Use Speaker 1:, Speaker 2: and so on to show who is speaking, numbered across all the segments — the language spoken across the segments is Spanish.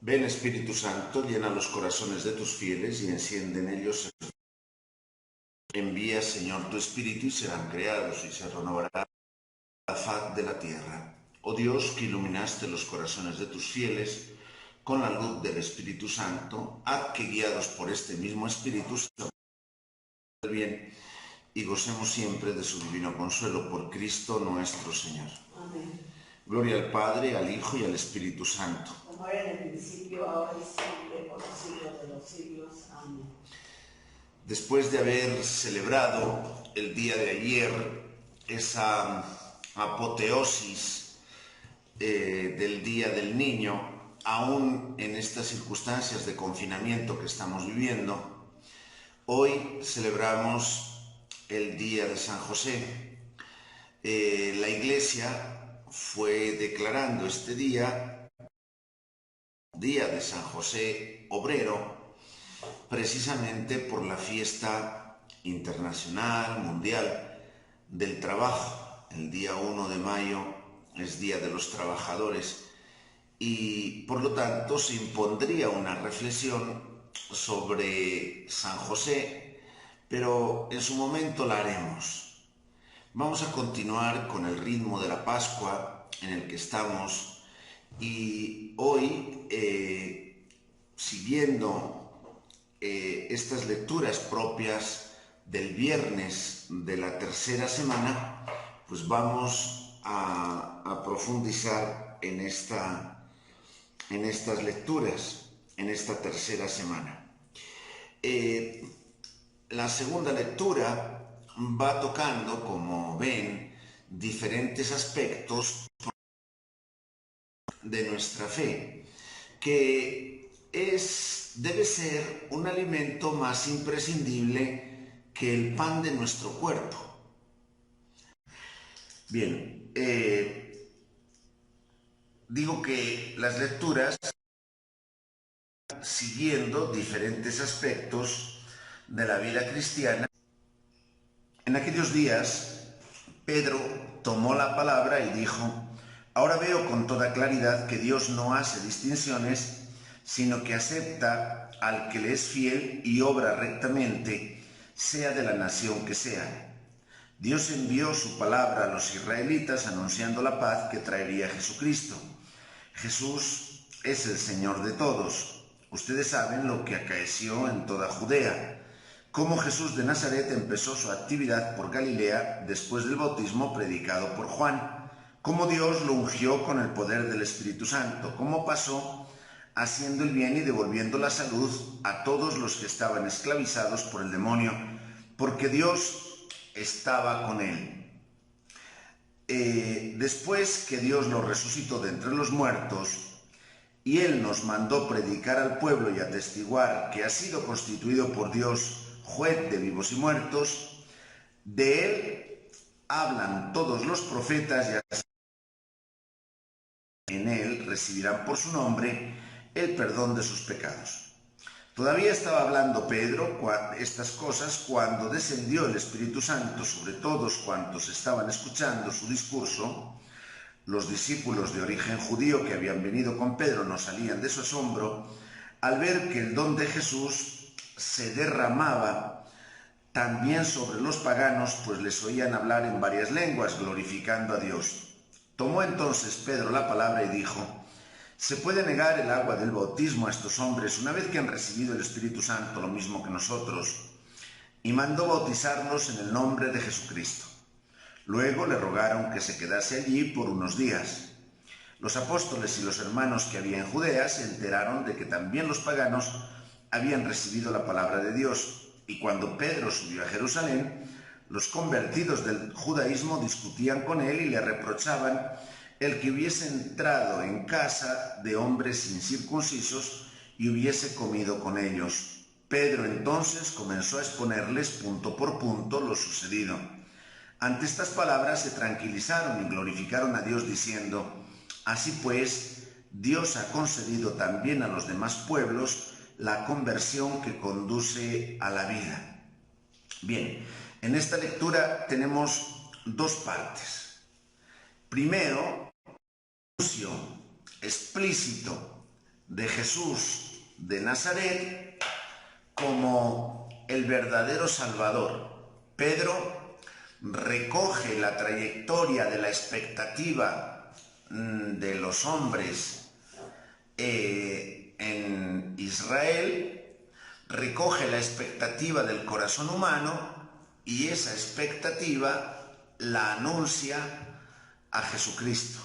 Speaker 1: Ven Espíritu Santo, llena los corazones de tus fieles y enciende en ellos. Envía, Señor, tu Espíritu y serán creados y se renovará la faz de la tierra. Oh Dios, que iluminaste los corazones de tus fieles con la luz del Espíritu Santo, haz que guiados por este mismo Espíritu seamos del bien y gocemos siempre de su divino consuelo por Cristo nuestro Señor.
Speaker 2: Amén.
Speaker 1: Gloria al Padre, al Hijo y al Espíritu Santo.
Speaker 2: Como era en el principio, ahora y siempre, por los siglos de los siglos. Amén.
Speaker 1: Después de haber celebrado el día de ayer esa apoteosis del Día del Niño, aún en estas circunstancias de confinamiento que estamos viviendo, hoy celebramos el Día de San José. La Iglesia fue declarando este día, Día de San José Obrero, precisamente por la fiesta internacional, mundial del trabajo. El día 1 de mayo es Día de los Trabajadores y por lo tanto se impondría una reflexión sobre San José, pero en su momento la haremos. Vamos a continuar con el ritmo de la Pascua en el que estamos y hoy, siguiendo estas lecturas propias del viernes de la tercera semana, pues vamos a profundizar en estas lecturas, en esta tercera semana. La segunda lectura va tocando, como ven, diferentes aspectos de nuestra fe, que debe ser un alimento más imprescindible que el pan de nuestro cuerpo. Bien, digo que las lecturas siguiendo diferentes aspectos de la vida cristiana. En aquellos días, Pedro tomó la palabra y dijo: ahora veo con toda claridad que Dios no hace distinciones, sino que acepta al que le es fiel y obra rectamente, sea de la nación que sea. Dios envió su palabra a los israelitas anunciando la paz que traería Jesucristo. Jesús es el Señor de todos. Ustedes saben lo que acaeció en toda Judea, cómo Jesús de Nazaret empezó su actividad por Galilea después del bautismo predicado por Juan, cómo Dios lo ungió con el poder del Espíritu Santo, cómo pasó haciendo el bien y devolviendo la salud a todos los que estaban esclavizados por el demonio, porque Dios estaba con él. Después que Dios lo resucitó de entre los muertos y Él nos mandó predicar al pueblo y atestiguar que ha sido constituido por Dios juez de vivos y muertos, de Él hablan todos los profetas y así en Él recibirán por su nombre el perdón de sus pecados. Todavía estaba hablando Pedro estas cosas cuando descendió el Espíritu Santo sobre todos cuantos estaban escuchando su discurso. Los discípulos de origen judío que habían venido con Pedro no salían de su asombro al ver que el don de Jesús se derramaba también sobre los paganos, pues les oían hablar en varias lenguas, glorificando a Dios. Tomó entonces Pedro la palabra y dijo: ¿se puede negar el agua del bautismo a estos hombres una vez que han recibido el Espíritu Santo lo mismo que nosotros? Y mandó bautizarlos en el nombre de Jesucristo. Luego le rogaron que se quedase allí por unos días. Los apóstoles y los hermanos que había en Judea se enteraron de que también los paganos habían recibido la palabra de Dios, y cuando Pedro subió a Jerusalén, los convertidos del judaísmo discutían con él y le reprochaban el que hubiese entrado en casa de hombres incircuncisos y hubiese comido con ellos. Pedro entonces comenzó a exponerles punto por punto lo sucedido. Ante estas palabras se tranquilizaron y glorificaron a Dios diciendo: así pues, Dios ha concedido también a los demás pueblos la conversión que conduce a la vida. Bien, en esta lectura tenemos dos partes. Primero, anuncio explícito de Jesús de Nazaret como el verdadero Salvador. Pedro recoge la trayectoria de la expectativa de los hombres en Israel, recoge la expectativa del corazón humano y esa expectativa la anuncia a Jesucristo.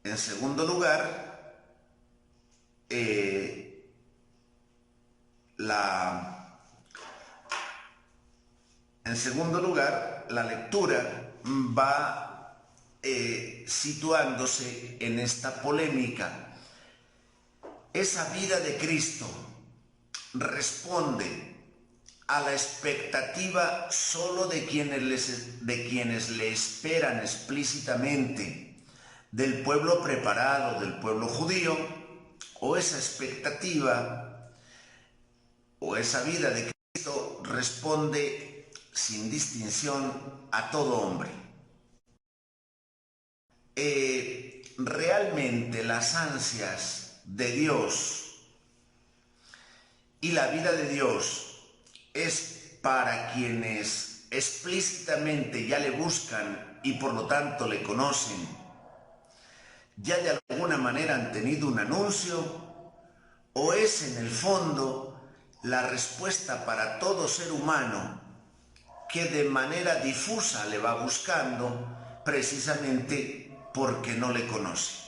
Speaker 1: En segundo lugar, la lectura va situándose en esta polémica. Esa vida de Cristo responde a la expectativa solo de quienes le esperan explícitamente, del pueblo preparado, del pueblo judío, o esa expectativa o esa vida de Cristo responde sin distinción a todo hombre. Realmente las ansias de Dios y la vida de Dios es para quienes explícitamente ya le buscan y por lo tanto le conocen, ya de alguna manera han tenido un anuncio, o es en el fondo la respuesta para todo ser humano que de manera difusa le va buscando precisamente porque no le conoce.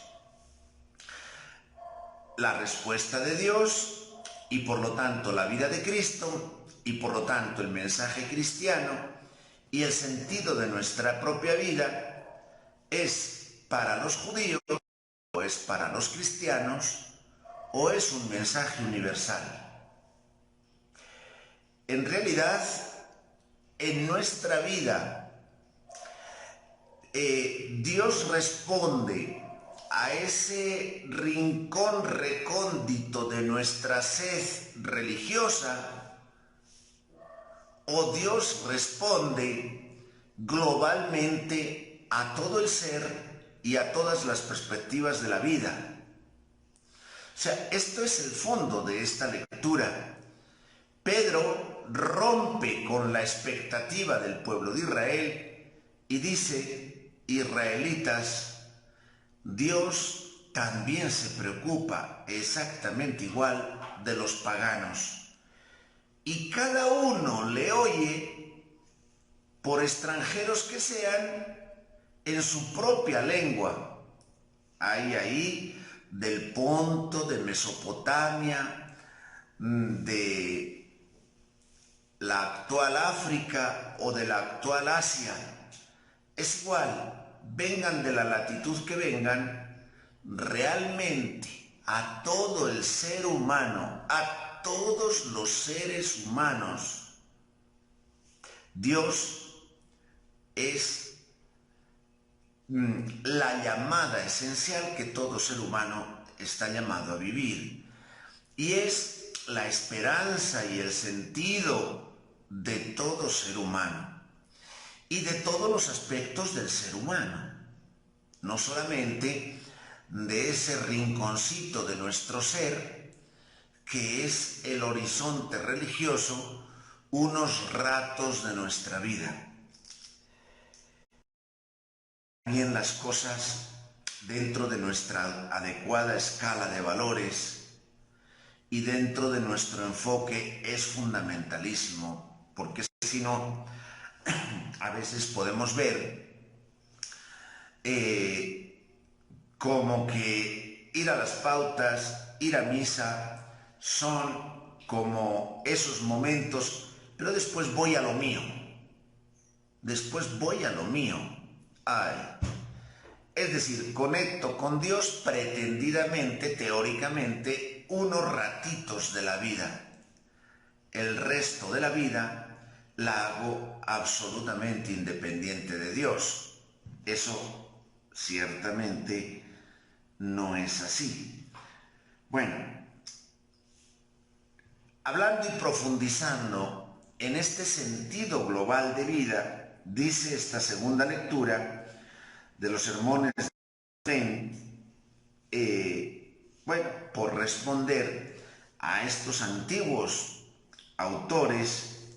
Speaker 1: La respuesta de Dios y por lo tanto la vida de Cristo y por lo tanto el mensaje cristiano y el sentido de nuestra propia vida es para los judíos, o es para los cristianos, o es un mensaje universal. En realidad, en nuestra vida, Dios responde a ese rincón recóndito de nuestra sed religiosa, o Dios responde globalmente a todo el ser y a todas las perspectivas de la vida. O sea, esto es el fondo de esta lectura. Pedro rompe con la expectativa del pueblo de Israel y dice: israelitas, Dios también se preocupa exactamente igual de los paganos. Y cada uno le oye, por extranjeros que sean, en su propia lengua. Hay ahí del Ponto, de Mesopotamia, de la actual África o de la actual Asia. Es igual, vengan de la latitud que vengan, realmente a todo el ser humano, a todos los seres humanos, Dios es la llamada esencial que todo ser humano está llamado a vivir, y es la esperanza y el sentido de todo ser humano y de todos los aspectos del ser humano, no solamente de ese rinconcito de nuestro ser que es el horizonte religioso, unos ratos de nuestra vida. También las cosas dentro de nuestra adecuada escala de valores y dentro de nuestro enfoque es fundamentalísimo, porque si no, a veces podemos ver como que ir a las pautas, ir a misa, son como esos momentos, pero después voy a lo mío. Ay. Es decir, conecto con Dios pretendidamente, teóricamente, unos ratitos de la vida. El resto de la vida la hago absolutamente independiente de Dios. Eso ciertamente no es así. Bueno, hablando y profundizando en este sentido global de vida, dice esta segunda lectura de los sermones de Bueno, por responder a estos antiguos autores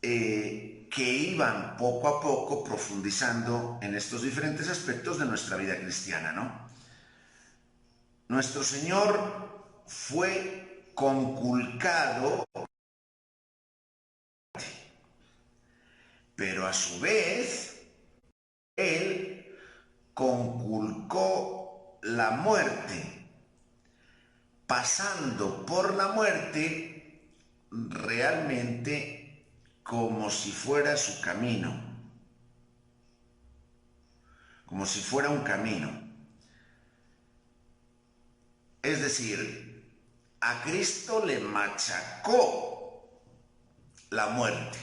Speaker 1: que iban poco a poco profundizando en estos diferentes aspectos de nuestra vida cristiana, ¿no? Nuestro Señor fue conculcado, pero a su vez Él conculcó la muerte, pasando por la muerte realmente como si fuera su camino, como si fuera un camino. Es decir, a Cristo le machacó la muerte,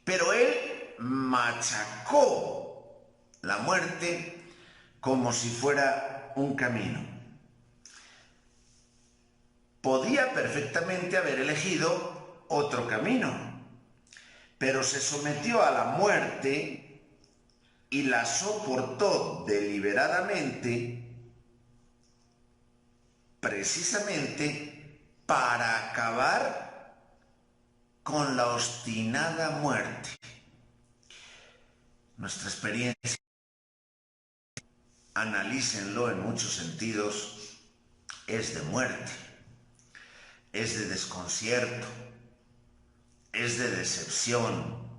Speaker 1: pero Él machacó la muerte como si fuera un camino. Podía perfectamente haber elegido otro camino, pero se sometió a la muerte y la soportó deliberadamente, precisamente para acabar con la obstinada muerte. Nuestra experiencia, analícenlo en muchos sentidos, es de muerte, es de desconcierto, es de decepción.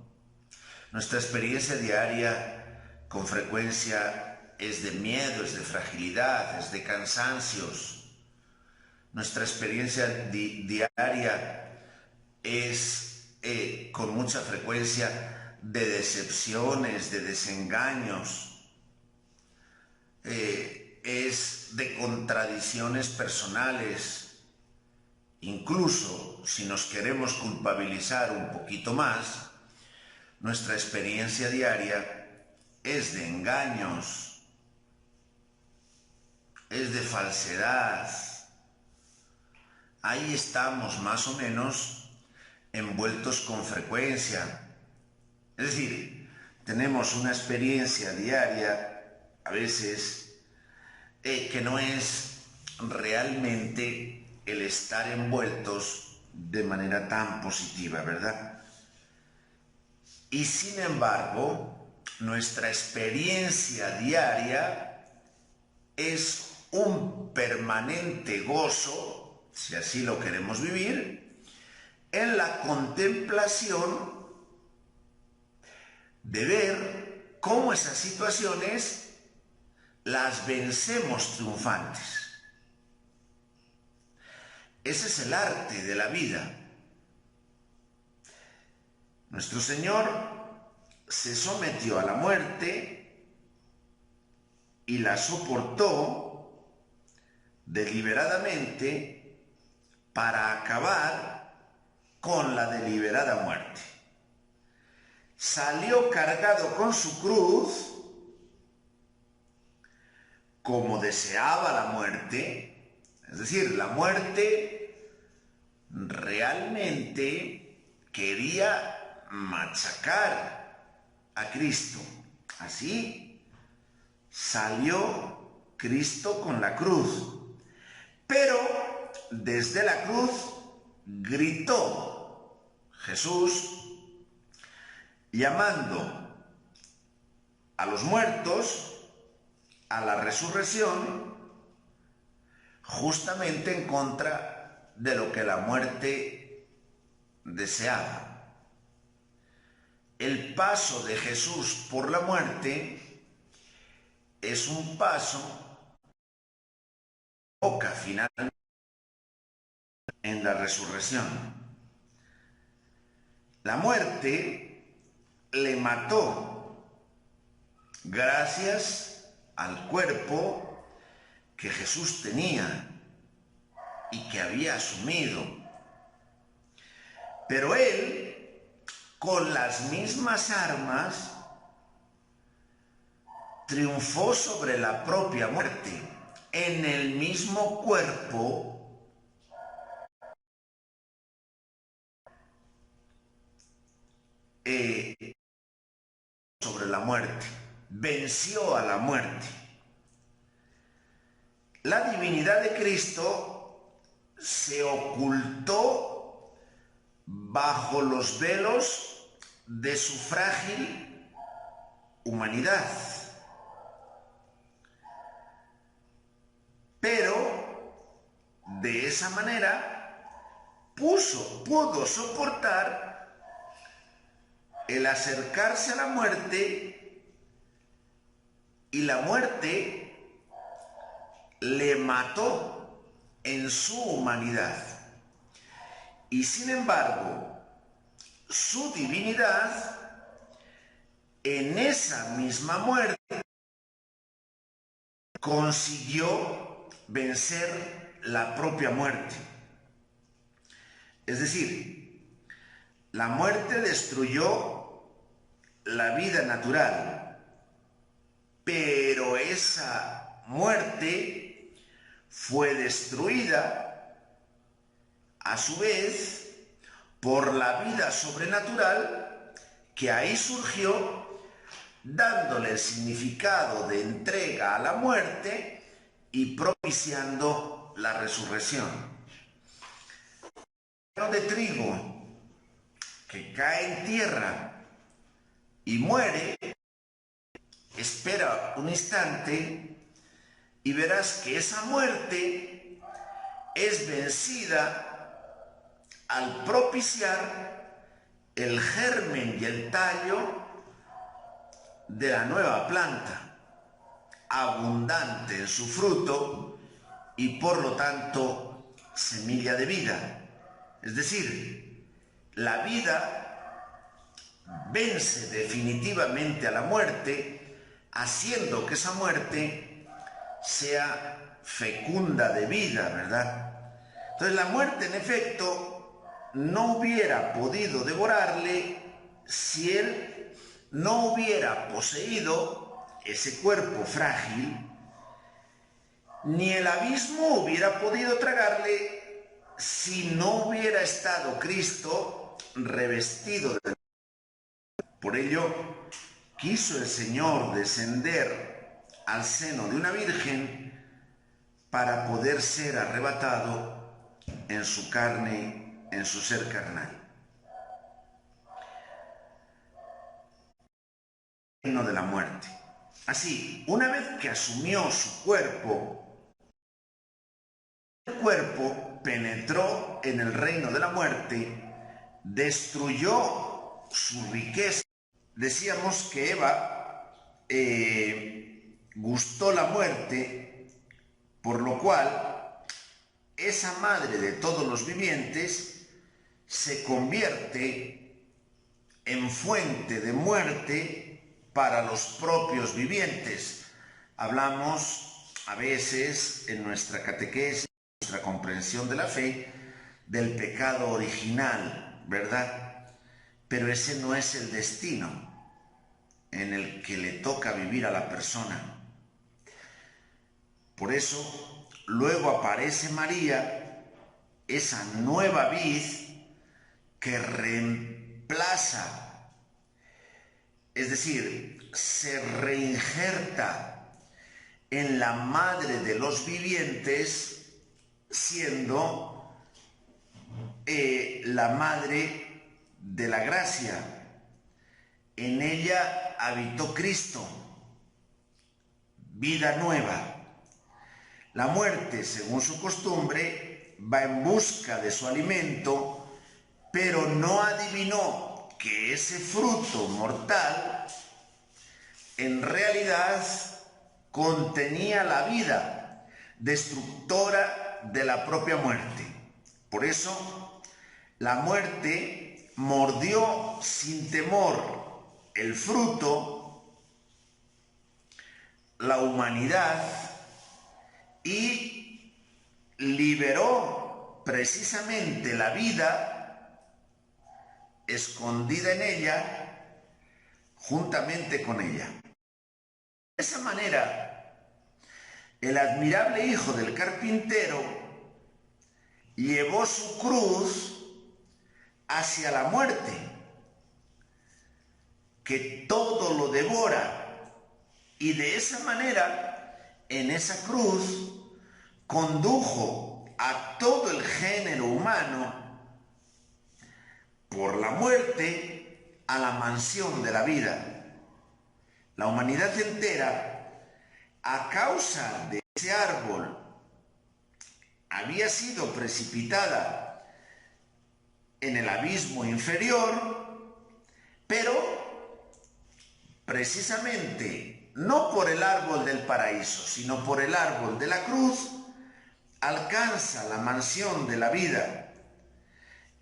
Speaker 1: Nuestra experiencia diaria con frecuencia es de miedo, es de fragilidad, es de cansancios. Nuestra experiencia diaria es con mucha frecuencia de decepciones, de desengaños, es de contradicciones personales. Incluso si nos queremos culpabilizar un poquito más, nuestra experiencia diaria es de engaños, es de falsedad. Ahí estamos más o menos envueltos con frecuencia. Es decir, tenemos una experiencia diaria, a veces, que no es realmente el estar envueltos de manera tan positiva, ¿verdad? Y sin embargo, nuestra experiencia diaria es un permanente gozo, si así lo queremos vivir, en la contemplación de ver cómo esas situaciones las vencemos triunfantes. Ese es el arte de la vida. Nuestro Señor se sometió a la muerte y la soportó deliberadamente para acabar con la deliberada muerte. Salió cargado con su cruz, como deseaba la muerte, es decir, la muerte realmente quería machacar a Cristo. Así salió Cristo con la cruz, pero desde la cruz gritó Jesús, llamando a los muertos a la resurrección, justamente en contra de lo que la muerte deseaba. El paso de Jesús por la muerte es un paso que toca finalmente en la resurrección. La muerte le mató gracias al cuerpo que Jesús tenía y que había asumido. Pero Él, con las mismas armas, triunfó sobre la propia muerte en el mismo cuerpo sobre la muerte, venció a la muerte. La divinidad de Cristo se ocultó bajo los velos de su frágil humanidad. Pero de esa manera pudo soportar el acercarse a la muerte, y la muerte le mató en su humanidad. Y sin embargo, su divinidad, en esa misma muerte, consiguió vencer la propia muerte. Es decir, la muerte destruyó la vida natural, pero esa muerte fue destruida a su vez por la vida sobrenatural que ahí surgió, dándole el significado de entrega a la muerte y propiciando la resurrección. El grano de trigo que cae en tierra y muere, espera un instante y verás que esa muerte es vencida al propiciar el germen y el tallo de la nueva planta, abundante en su fruto y por lo tanto semilla de vida. Es decir, la vida vence definitivamente a la muerte, haciendo que esa muerte sea fecunda de vida, ¿verdad? Entonces la muerte, en efecto, no hubiera podido devorarle si él no hubiera poseído ese cuerpo frágil, ni el abismo hubiera podido tragarle si no hubiera estado Cristo revestido de... Por ello, quiso el Señor descender al seno de una virgen para poder ser arrebatado en su carne, en su ser carnal. El reino de la muerte. Así, una vez que asumió su cuerpo, el cuerpo penetró en el reino de la muerte, destruyó su riqueza. Decíamos que Eva gustó la muerte, por lo cual esa madre de todos los vivientes se convierte en fuente de muerte para los propios vivientes. Hablamos a veces en nuestra catequesis, en nuestra comprensión de la fe, del pecado original, ¿verdad? Pero ese no es el destino en el que le toca vivir a la persona. Por eso, luego aparece María, esa nueva vid que reemplaza, es decir, se reinjerta en la madre de los vivientes, siendo la madre de la gracia. En ella habitó Cristo, vida nueva. La muerte, según su costumbre, va en busca de su alimento, pero no adivinó que ese fruto mortal en realidad contenía la vida destructora de la propia muerte. Por eso, la muerte mordió sin temor el fruto, la humanidad, y liberó precisamente la vida escondida en ella, juntamente con ella. De esa manera, el admirable hijo del carpintero llevó su cruz hacia la muerte, que todo lo devora, y de esa manera, en esa cruz, condujo a todo el género humano por la muerte a la mansión de la vida. La humanidad entera, a causa de ese árbol, había sido precipitada en el abismo inferior, pero precisamente no por el árbol del paraíso, sino por el árbol de la cruz, alcanza la mansión de la vida.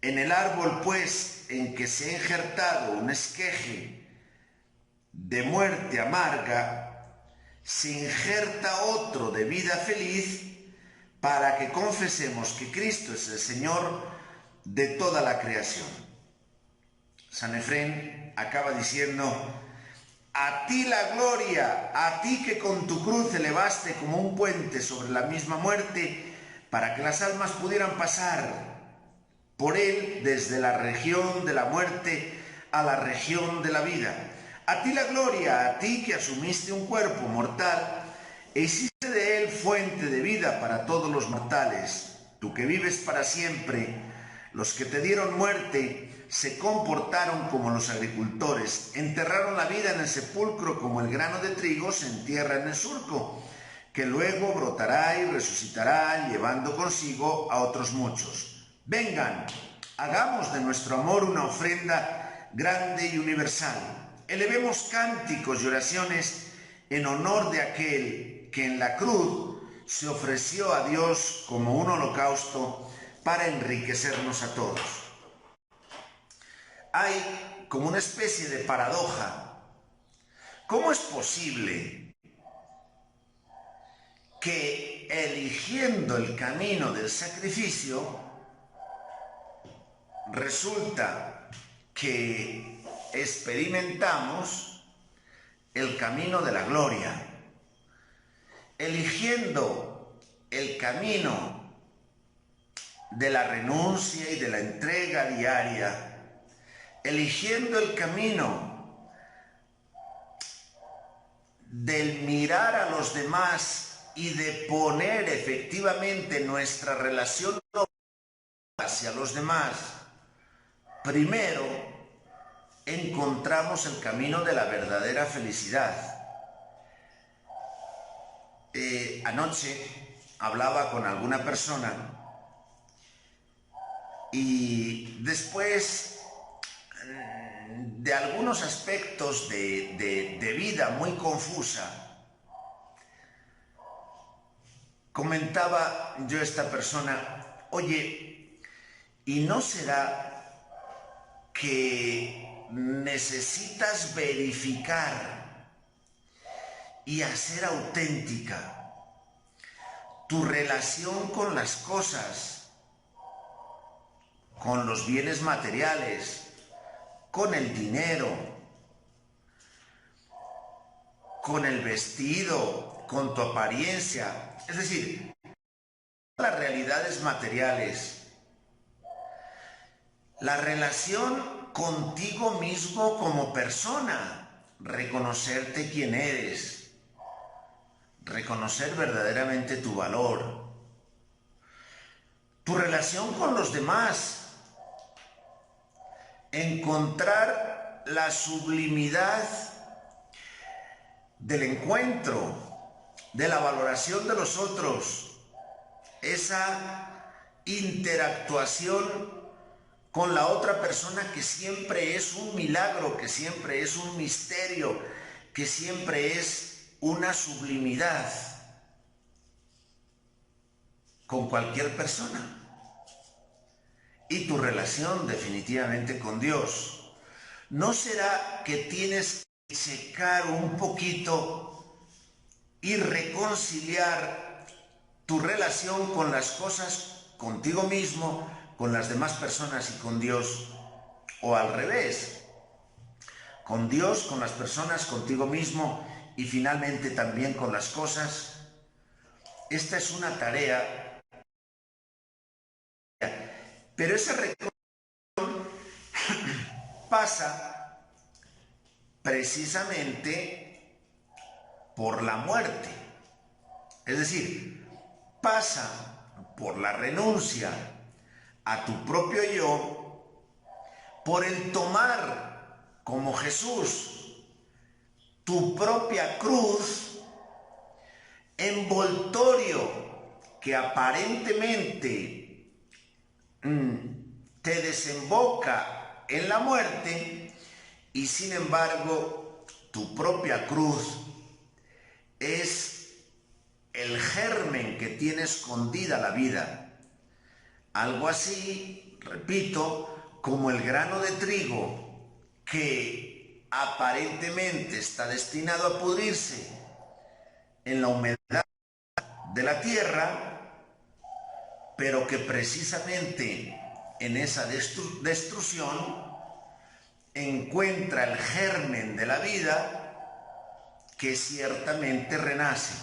Speaker 1: En el árbol, pues, en que se ha injertado un esqueje de muerte amarga, se injerta otro de vida feliz, para que confesemos que Cristo es el Señor de toda la creación. San Efrén acaba diciendo: a ti la gloria, a ti que con tu cruz elevaste como un puente sobre la misma muerte, para que las almas pudieran pasar por él desde la región de la muerte a la región de la vida. A ti la gloria, a ti que asumiste un cuerpo mortal e hiciste de él fuente de vida para todos los mortales. Tú que vives para siempre, los que te dieron muerte se comportaron como los agricultores, enterraron la vida en el sepulcro como el grano de trigo se entierra en el surco, que luego brotará y resucitará, llevando consigo a otros muchos. Vengan, hagamos de nuestro amor una ofrenda grande y universal. Elevemos cánticos y oraciones en honor de aquel que en la cruz se ofreció a Dios como un holocausto para enriquecernos a todos. Hay como una especie de paradoja. ¿Cómo es posible que eligiendo el camino del sacrificio resulta que experimentamos el camino de la gloria? Eligiendo el camino de la renuncia y de la entrega diaria, eligiendo el camino del mirar a los demás y de poner efectivamente nuestra relación hacia los demás primero, encontramos el camino de la verdadera felicidad. Anoche hablaba con alguna persona y después de algunos aspectos de vida muy confusa, comentaba yo a esta persona: oye, ¿y no será que necesitas verificar y hacer auténtica tu relación con las cosas, con los bienes materiales, con el dinero, con el vestido, con tu apariencia? Es decir, las realidades materiales, la relación contigo mismo como persona, reconocerte quién eres, reconocer verdaderamente tu valor, tu relación con los demás, encontrar la sublimidad del encuentro, de la valoración de los otros, esa interactuación con la otra persona que siempre es un milagro, que siempre es un misterio, que siempre es una sublimidad con cualquier persona. Y tu relación definitivamente con Dios. ¿No será que tienes que checar un poquito y reconciliar tu relación con las cosas, contigo mismo, con las demás personas y con Dios? O al revés, con Dios, con las personas, contigo mismo y finalmente también con las cosas. Esta es una tarea, pero esa reconciliación pasa precisamente por la muerte. Es decir, pasa por la renuncia a tu propio yo, por el tomar como Jesús tu propia cruz, envoltorio que aparentemente te desemboca en la muerte, y sin embargo tu propia cruz es el germen que tiene escondida la vida. Algo así, repito, como el grano de trigo que aparentemente está destinado a pudrirse en la humedad de la tierra, pero que precisamente en esa destrucción encuentra el germen de la vida que ciertamente renace.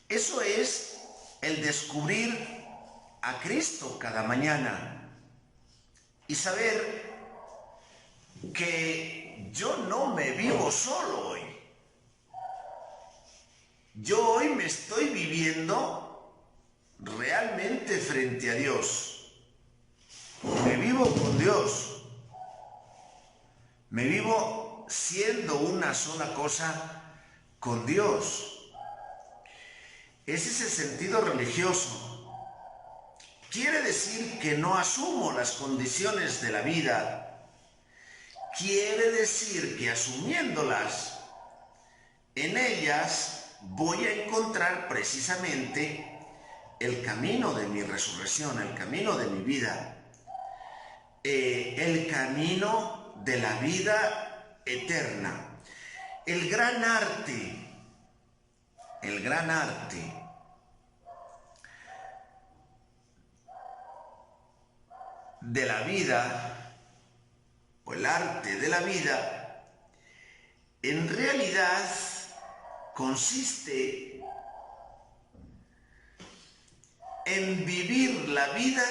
Speaker 1: Eso es el descubrir a Cristo cada mañana y saber que yo no me vivo solo hoy. Yo hoy me estoy viviendo realmente frente a Dios. Me vivo con Dios. Me vivo siendo una sola cosa con Dios. Ese es el sentido religioso. Quiere decir que no asumo las condiciones de la vida. Quiere decir que asumiéndolas, en ellas voy a encontrar precisamente el camino de mi resurrección, el camino de mi vida, el camino de la vida eterna. El gran arte de la vida, o el arte de la vida, en realidad consiste en vivir la vida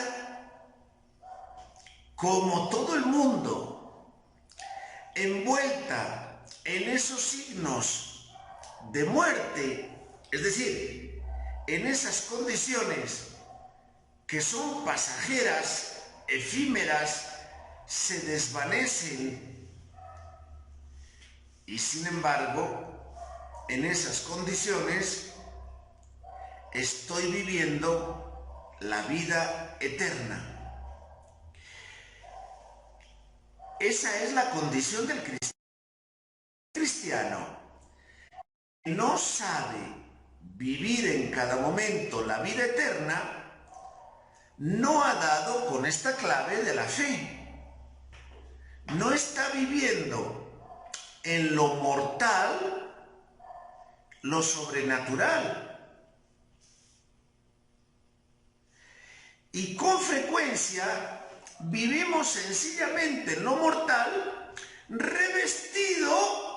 Speaker 1: como todo el mundo, envuelta en esos signos de muerte, es decir, en esas condiciones que son pasajeras, efímeras, se desvanecen, y sin embargo, en esas condiciones estoy viviendo la vida eterna. Esa es la condición del cristiano. No sabe vivir en cada momento la vida eterna, no ha dado con esta clave de la fe. No está viviendo en lo mortal lo sobrenatural. Y con frecuencia vivimos sencillamente en lo mortal, revestido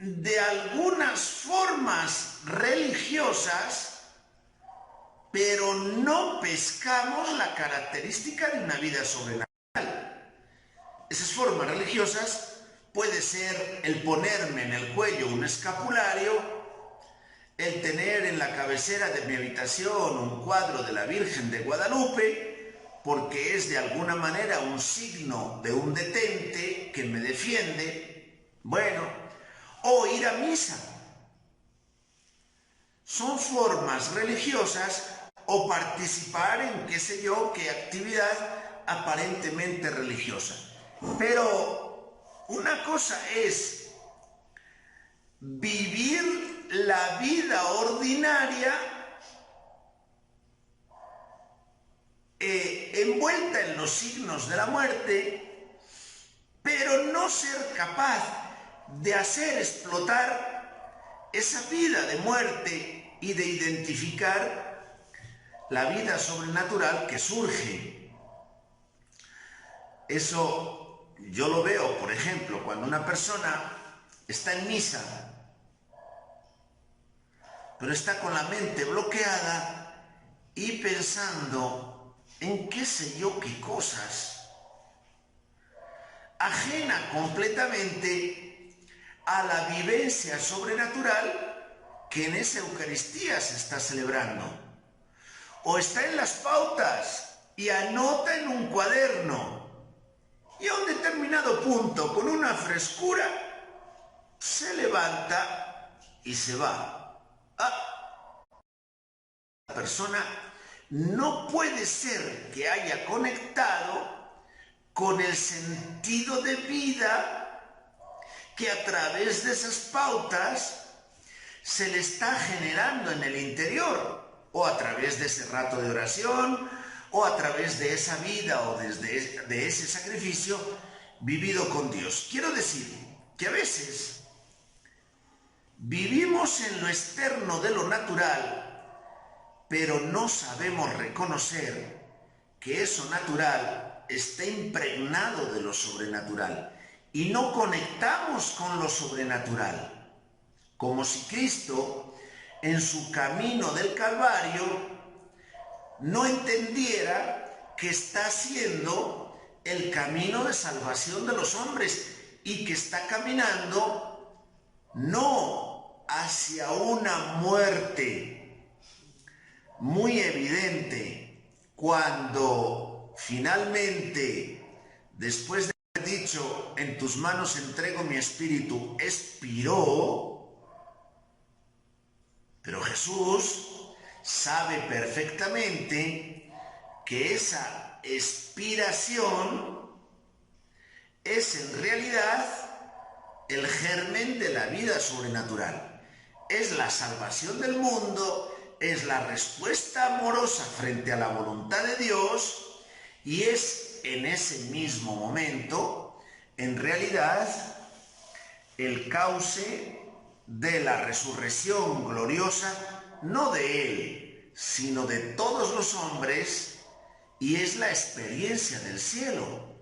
Speaker 1: de algunas formas religiosas, pero no pescamos la característica de una vida sobrenatural. Esas formas religiosas puede ser el ponerme en el cuello un escapulario, el tener en la cabecera de mi habitación un cuadro de la Virgen de Guadalupe, porque es de alguna manera un signo de un detente que me defiende, o ir a misa. Son formas religiosas, o participar en qué actividad aparentemente religiosa. Pero una cosa es vivir la vida ordinaria envuelta en los signos de la muerte, pero no ser capaz de hacer explotar esa vida de muerte y de identificar la vida sobrenatural que surge. Eso yo lo veo, por ejemplo, cuando una persona está en misa, pero está con la mente bloqueada y pensando en qué sé yo qué cosas, ajena completamente a la vivencia sobrenatural que en esa Eucaristía se está celebrando. o está en las pautas y anota en un cuaderno. Y a un determinado punto, con una frescura, se levanta y se va. La persona no puede ser que haya conectado con el sentido de vida que a través de esas pautas se le está generando en el interior, o a través de ese rato de oración, o a través de esa vida o de ese sacrificio vivido con Dios. Quiero decir que a veces vivimos en lo externo de lo natural, pero no sabemos reconocer que eso natural está impregnado de lo sobrenatural y no conectamos con lo sobrenatural, como si Cristo en su camino del Calvario no entendiera que está haciendo el camino de salvación de los hombres y que está caminando no hacia una muerte muy evidente, cuando finalmente, después de haber dicho en tus manos entrego mi espíritu, expiró. Pero Jesús sabe perfectamente que esa expiración es en realidad el germen de la vida sobrenatural. Es la salvación del mundo, es la respuesta amorosa frente a la voluntad de Dios, y es en ese mismo momento, en realidad, el cauce de la resurrección gloriosa, no de Él, sino de todos los hombres, y es la experiencia del cielo.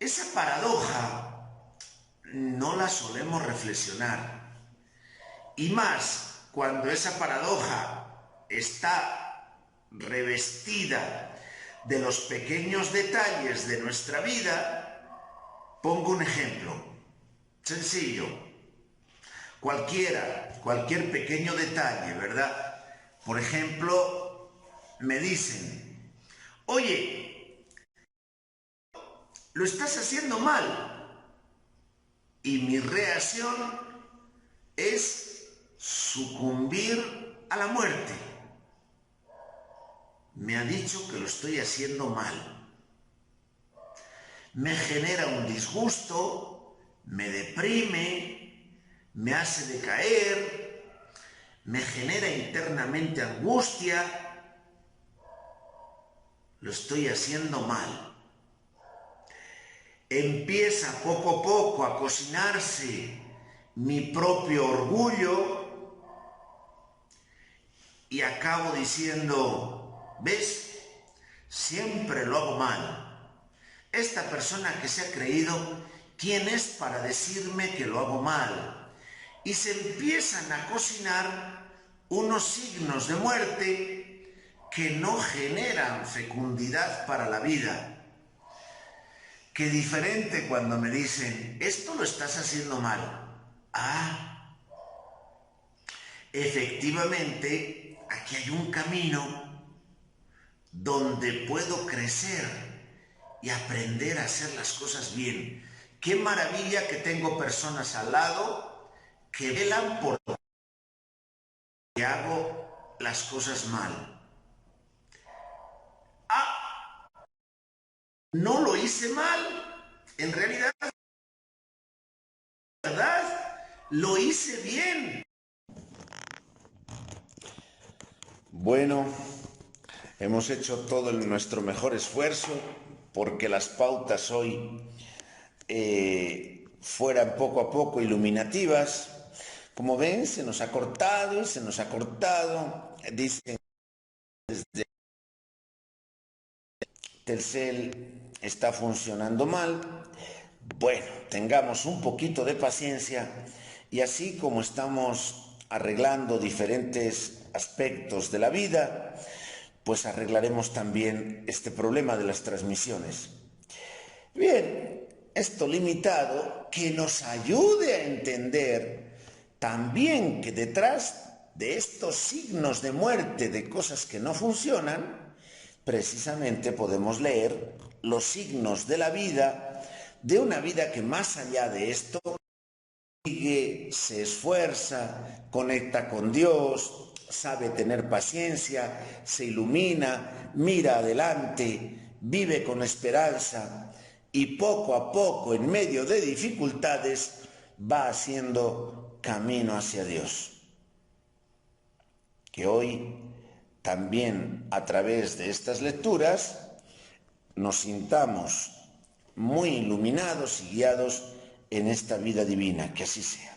Speaker 1: Esa paradoja no la solemos reflexionar, y más cuando esa paradoja está revestida de los pequeños detalles de nuestra vida. Pongo un ejemplo sencillo, cualquier pequeño detalle, ¿verdad? Por ejemplo, me dicen, oye, lo estás haciendo mal, y mi reacción es sucumbir a la muerte. Me ha dicho que lo estoy haciendo mal. Me genera un disgusto, me deprime, me hace decaer, me genera internamente angustia. Lo estoy haciendo mal. Empieza poco a poco a cocinarse mi propio orgullo y acabo diciendo, ¿ves? Siempre lo hago mal. Esta persona que se ha creído, ¿quién es para decirme que lo hago mal? Y se empiezan a cocinar unos signos de muerte que no generan fecundidad para la vida. Qué diferente cuando me dicen, esto lo estás haciendo mal. Efectivamente, aquí hay un camino donde puedo crecer y aprender a hacer las cosas bien. Qué maravilla que tengo personas al lado que velan por que hago las cosas mal. No lo hice mal, en realidad, lo hice bien. Bueno, hemos hecho todo nuestro mejor esfuerzo porque las pautas hoy fueran poco a poco iluminativas. Como ven, se nos ha cortado y se nos ha cortado. Dicen desde Telcel está funcionando mal. Bueno, tengamos un poquito de paciencia, y así como estamos arreglando diferentes aspectos de la vida, pues arreglaremos también este problema de las transmisiones. Bien, esto limitado que nos ayude a entender también que detrás de estos signos de muerte, de cosas que no funcionan, precisamente podemos leer los signos de la vida, de una vida que más allá de esto sigue, se esfuerza, conecta con Dios, sabe tener paciencia, se ilumina, mira adelante, vive con esperanza y poco a poco, en medio de dificultades, va haciendo camino hacia Dios. Que hoy también a través de estas lecturas nos sintamos muy iluminados y guiados en esta vida divina, que así sea.